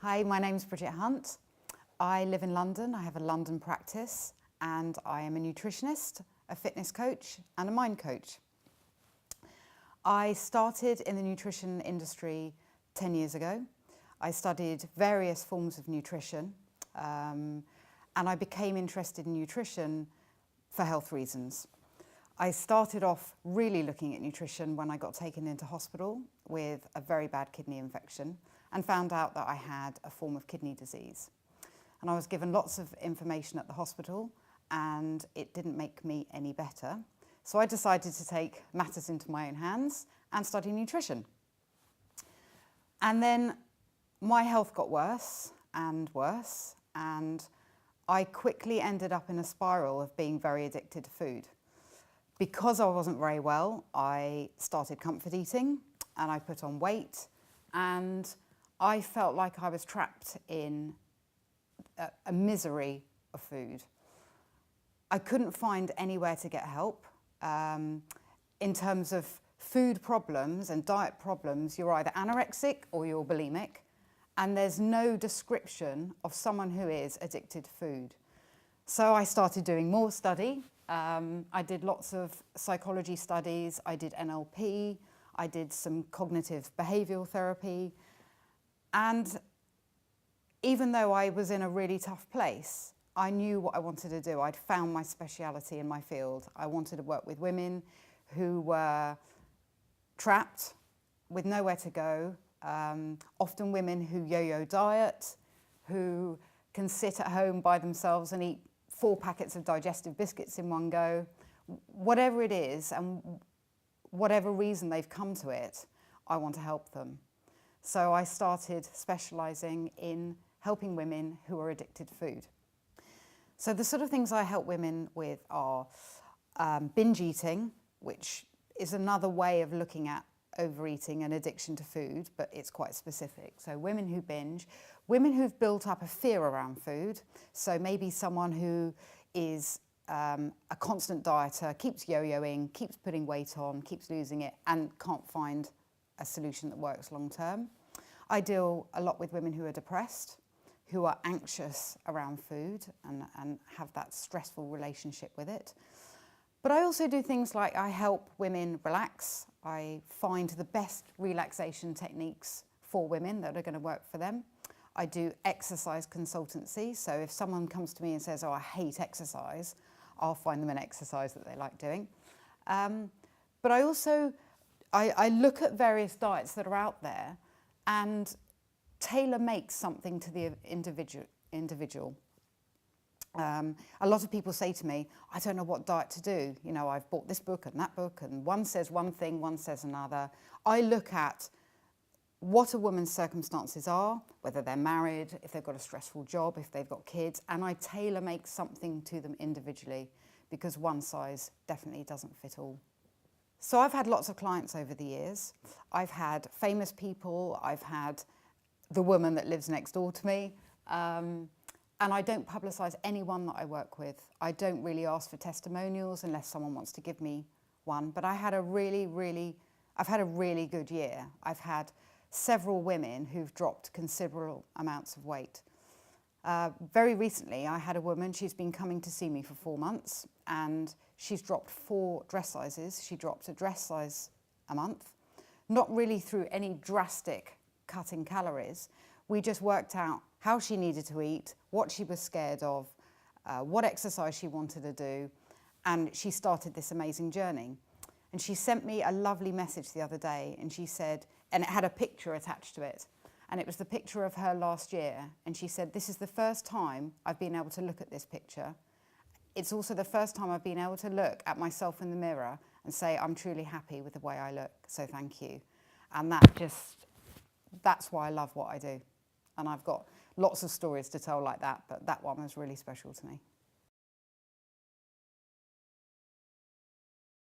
Hi, my name's Bridget Hunt. I live in London. I have a London practice and I am a nutritionist, a fitness coach and a mind coach. I started in the nutrition industry 10 years ago. I studied various forms of nutrition and I became interested in nutrition for health reasons. I started off really looking at nutrition when I got taken into hospital with a very bad kidney infection and found out that I had a form of kidney disease. And I was given lots of information at the hospital and it didn't make me any better. So I decided to take matters into my own hands and study nutrition. And then my health got worse and worse, and I quickly ended up in a spiral of being very addicted to food. Because I wasn't very well, I started comfort eating and I put on weight, and I felt like I was trapped in a misery of food. I couldn't find anywhere to get help. In terms of food problems and diet problems, you're either anorexic or you're bulimic, and there's no description of someone who is addicted to food. So I started doing more study. I did lots of psychology studies, I did NLP, I did some cognitive behavioural therapy, and even though I was in a really tough place, I knew what I wanted to do. I'd found my speciality in my field. I wanted to work with women who were trapped with nowhere to go, often women who yo-yo diet, who can sit at home by themselves and eat 4 packets of digestive biscuits in one go. Whatever it is and whatever reason they've come to it, I want to help them. So I started specialising in helping women who are addicted to food. So the sort of things I help women with are binge eating, which is another way of looking at overeating and addiction to food, but it's quite specific. So women who binge, women who've built up a fear around food. So maybe someone who is a constant dieter, keeps yo-yoing, keeps putting weight on, keeps losing it, and can't find a solution that works long term. I deal a lot with women who are depressed, who are anxious around food and have that stressful relationship with it. But I also do things like I help women relax. I find the best relaxation techniques for women that are going to work for them. I do exercise consultancy. So if someone comes to me and says, oh, I hate exercise, I'll find them an exercise that they like doing. But I also, I look at various diets that are out there and tailor make something to the individual. A lot of people say to me, I don't know what diet to do. You know, I've bought this book and that book, and one says one thing, one says another. I look at what a woman's circumstances are, whether they're married, if they've got a stressful job, if they've got kids, and I tailor make something to them individually, because one size definitely doesn't fit all. So I've had lots of clients over the years. I've had famous people, I've had the woman that lives next door to me, and I don't publicise anyone that I work with. I don't really ask for testimonials unless someone wants to give me one, but I've had a really good year. I've had several women who've dropped considerable amounts of weight. Very recently, I had a woman, she's been coming to see me for 4 months, and she's dropped 4 dress sizes. She dropped a dress size a month, not really through any drastic cut in calories. We just worked out how she needed to eat, what she was scared of, what exercise she wanted to do, and she started this amazing journey. And she sent me a lovely message the other day, and she said, and it had a picture attached to it, and it was the picture of her last year, and she said, this is the first time I've been able to look at this picture. It's also the first time I've been able to look at myself in the mirror and say, I'm truly happy with the way I look, so thank you. And that's why I love what I do. And I've got lots of stories to tell like that, but that one was really special to me.